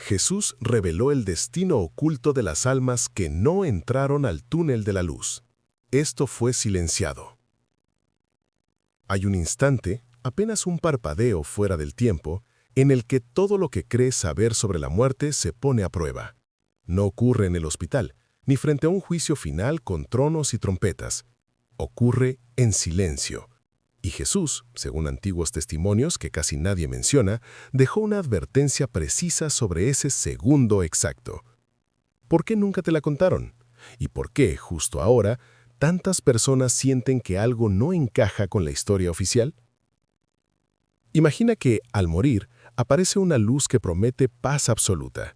Jesús reveló el destino oculto de las almas que no entraron al túnel de la luz. Esto fue silenciado. Hay un instante, apenas un parpadeo fuera del tiempo, en el que todo lo que crees saber sobre la muerte se pone a prueba. No ocurre en el hospital, ni frente a un juicio final con tronos y trompetas. Ocurre en silencio. Y Jesús, según antiguos testimonios que casi nadie menciona, dejó una advertencia precisa sobre ese segundo exacto. ¿Por qué nunca te la contaron? ¿Y por qué, justo ahora, tantas personas sienten que algo no encaja con la historia oficial? Imagina que, al morir, aparece una luz que promete paz absoluta.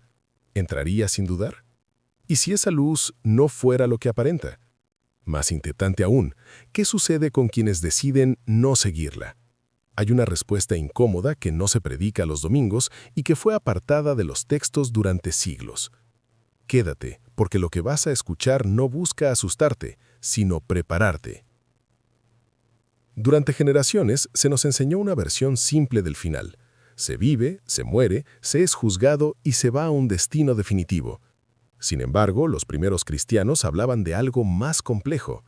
¿Entrarías sin dudar? ¿Y si esa luz no fuera lo que aparenta? Más inquietante aún, ¿qué sucede con quienes deciden no seguirla? Hay una respuesta incómoda que no se predica los domingos y que fue apartada de los textos durante siglos. Quédate, porque lo que vas a escuchar no busca asustarte, sino prepararte. Durante generaciones se nos enseñó una versión simple del final. Se vive, se muere, se es juzgado y se va a un destino definitivo. Sin embargo, los primeros cristianos hablaban de algo más complejo.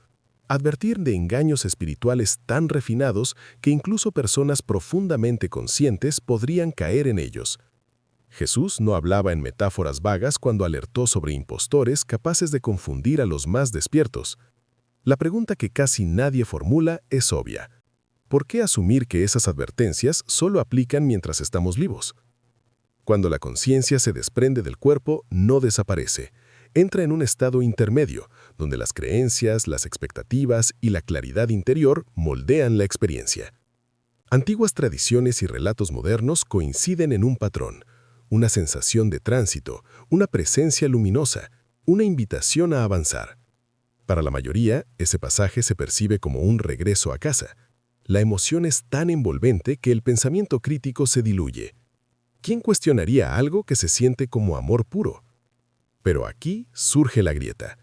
Advertir de engaños espirituales tan refinados que incluso personas profundamente conscientes podrían caer en ellos. Jesús no hablaba en metáforas vagas cuando alertó sobre impostores capaces de confundir a los más despiertos. La pregunta que casi nadie formula es obvia. ¿Por qué asumir que esas advertencias solo aplican mientras estamos vivos? Cuando la conciencia se desprende del cuerpo, no desaparece. Entra en un estado intermedio, donde las creencias, las expectativas y la claridad interior moldean la experiencia. Antiguas tradiciones y relatos modernos coinciden en un patrón, una sensación de tránsito, una presencia luminosa, una invitación a avanzar. Para la mayoría, ese pasaje se percibe como un regreso a casa. La emoción es tan envolvente que el pensamiento crítico se diluye. ¿Quién cuestionaría algo que se siente como amor puro? Pero aquí surge la grieta.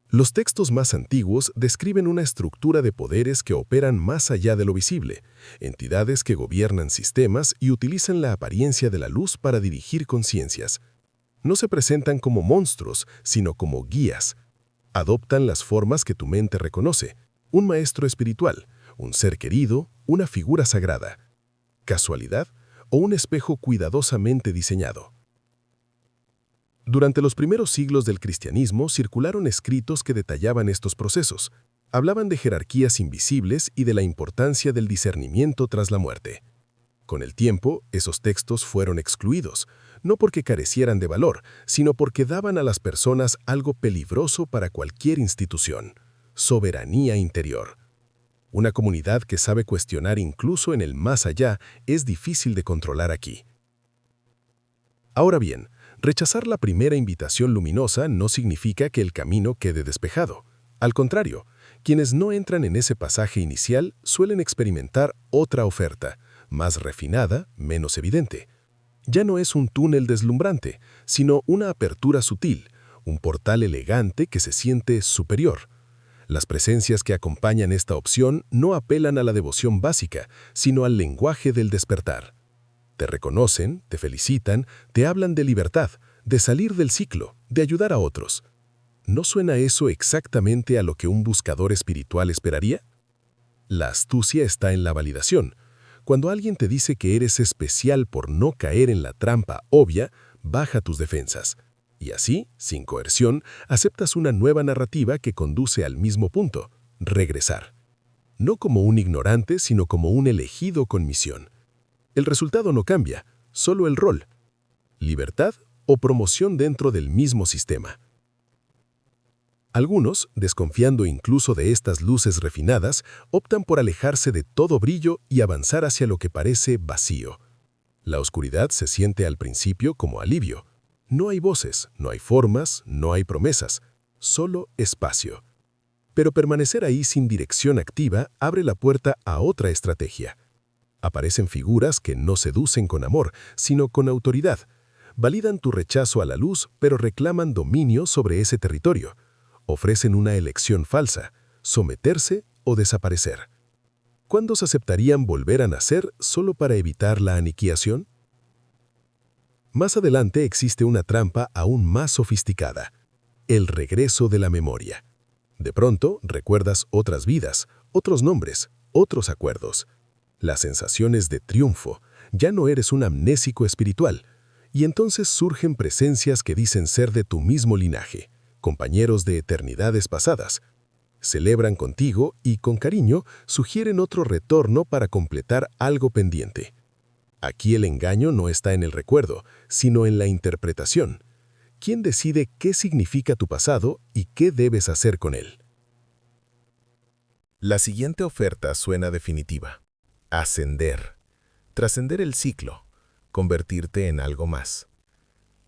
Los textos más antiguos describen una estructura de poderes que operan más allá de lo visible, entidades que gobiernan sistemas y utilizan la apariencia de la luz para dirigir conciencias. No se presentan como monstruos, sino como guías. Adoptan las formas que tu mente reconoce, un maestro espiritual, un ser querido, una figura sagrada. ¿Casualidad o un espejo cuidadosamente diseñado? Durante los primeros siglos del cristianismo circularon escritos que detallaban estos procesos. Hablaban de jerarquías invisibles y de la importancia del discernimiento tras la muerte. Con el tiempo, esos textos fueron excluidos, no porque carecieran de valor, sino porque daban a las personas algo peligroso para cualquier institución: soberanía interior. Una comunidad que sabe cuestionar incluso en el más allá es difícil de controlar aquí. Ahora bien, rechazar la primera invitación luminosa no significa que el camino quede despejado. Al contrario, quienes no entran en ese pasaje inicial suelen experimentar otra oferta, más refinada, menos evidente. Ya no es un túnel deslumbrante, sino una apertura sutil, un portal elegante que se siente superior. Las presencias que acompañan esta opción no apelan a la devoción básica, sino al lenguaje del despertar. Te reconocen, te felicitan, te hablan de libertad, de salir del ciclo, de ayudar a otros. ¿No suena eso exactamente a lo que un buscador espiritual esperaría? La astucia está en la validación. Cuando alguien te dice que eres especial por no caer en la trampa obvia, baja tus defensas. Y así, sin coerción, aceptas una nueva narrativa que conduce al mismo punto: regresar. No como un ignorante, sino como un elegido con misión. El resultado no cambia, solo el rol: libertad o promoción dentro del mismo sistema. Algunos, desconfiando incluso de estas luces refinadas, optan por alejarse de todo brillo y avanzar hacia lo que parece vacío. La oscuridad se siente al principio como alivio. No hay voces, no hay formas, no hay promesas, solo espacio. Pero permanecer ahí sin dirección activa abre la puerta a otra estrategia. Aparecen figuras que no seducen con amor, sino con autoridad. Validan tu rechazo a la luz, pero reclaman dominio sobre ese territorio. Ofrecen una elección falsa: someterse o desaparecer. ¿Cuántos aceptarían volver a nacer solo para evitar la aniquilación? Más adelante existe una trampa aún más sofisticada: el regreso de la memoria. De pronto, recuerdas otras vidas, otros nombres, otros acuerdos. Las sensaciones de triunfo. Ya no eres un amnésico espiritual. Y entonces surgen presencias que dicen ser de tu mismo linaje, compañeros de eternidades pasadas. Celebran contigo y, con cariño, sugieren otro retorno para completar algo pendiente. Aquí el engaño no está en el recuerdo, sino en la interpretación. ¿Quién decide qué significa tu pasado y qué debes hacer con él? La siguiente oferta suena definitiva. Ascender. Trascender el ciclo. Convertirte en algo más.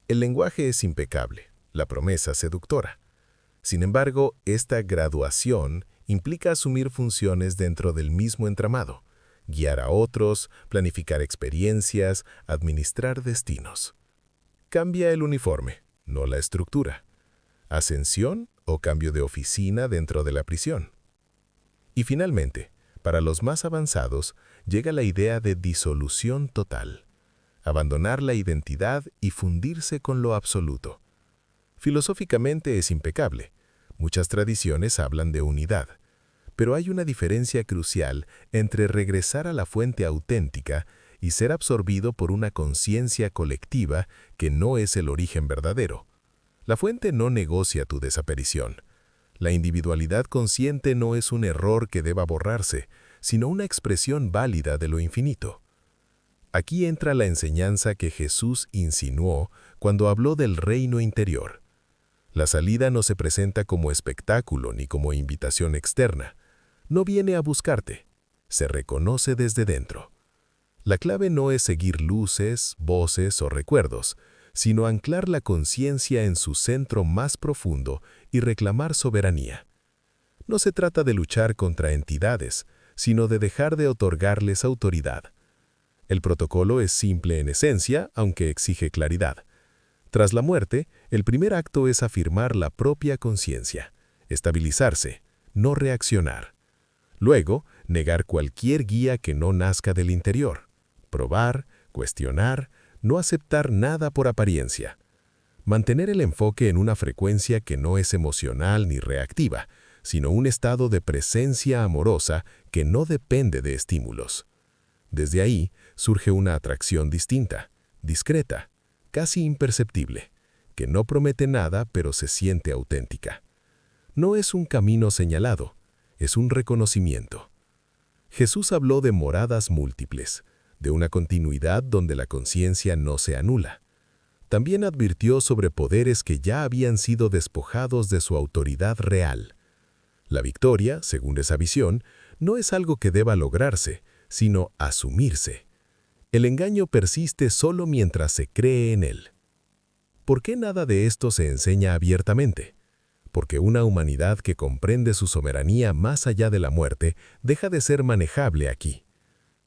El lenguaje es impecable, la promesa seductora. Sin embargo, esta graduación implica asumir funciones dentro del mismo entramado, guiar a otros, planificar experiencias, administrar destinos. Cambia el uniforme, no la estructura. Ascensión o cambio de oficina dentro de la prisión. Y finalmente, para los más avanzados, llega la idea de disolución total. Abandonar la identidad y fundirse con lo absoluto. Filosóficamente es impecable. Muchas tradiciones hablan de unidad. Pero hay una diferencia crucial entre regresar a la fuente auténtica y ser absorbido por una conciencia colectiva que no es el origen verdadero. La fuente no negocia tu desaparición. La individualidad consciente no es un error que deba borrarse, sino una expresión válida de lo infinito. Aquí entra la enseñanza que Jesús insinuó cuando habló del reino interior. La salida no se presenta como espectáculo ni como invitación externa. No viene a buscarte, se reconoce desde dentro. La clave no es seguir luces, voces o recuerdos, sino anclar la conciencia en su centro más profundo y reclamar soberanía. No se trata de luchar contra entidades, sino de dejar de otorgarles autoridad. El protocolo es simple en esencia, aunque exige claridad. Tras la muerte, el primer acto es afirmar la propia conciencia, estabilizarse, no reaccionar. Luego, negar cualquier guía que no nazca del interior. Probar, cuestionar, no aceptar nada por apariencia. Mantener el enfoque en una frecuencia que no es emocional ni reactiva, sino un estado de presencia amorosa que no depende de estímulos. Desde ahí surge una atracción distinta, discreta, casi imperceptible, que no promete nada pero se siente auténtica. No es un camino señalado, es un reconocimiento. Jesús habló de moradas múltiples, de una continuidad donde la conciencia no se anula. También advirtió sobre poderes que ya habían sido despojados de su autoridad real. La victoria, según esa visión, no es algo que deba lograrse, sino asumirse. El engaño persiste solo mientras se cree en él. ¿Por qué nada de esto se enseña abiertamente? Porque una humanidad que comprende su soberanía más allá de la muerte deja de ser manejable aquí.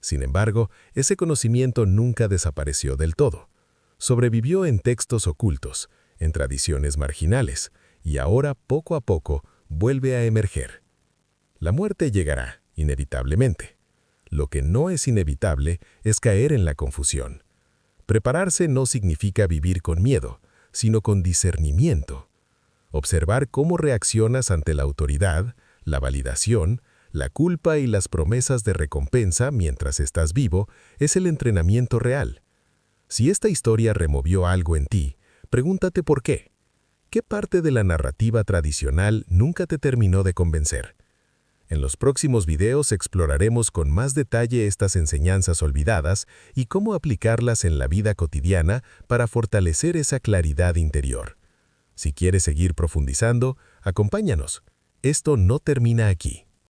Sin embargo, ese conocimiento nunca desapareció del todo. Sobrevivió en textos ocultos, en tradiciones marginales, y ahora, poco a poco, vuelve a emerger. La muerte llegará, inevitablemente. Lo que no es inevitable es caer en la confusión. Prepararse no significa vivir con miedo, sino con discernimiento. Observar cómo reaccionas ante la autoridad, la validación, la culpa y las promesas de recompensa mientras estás vivo es el entrenamiento real. Si esta historia removió algo en ti, pregúntate por qué. ¿Qué parte de la narrativa tradicional nunca te terminó de convencer? En los próximos videos exploraremos con más detalle estas enseñanzas olvidadas y cómo aplicarlas en la vida cotidiana para fortalecer esa claridad interior. Si quieres seguir profundizando, acompáñanos. Esto no termina aquí.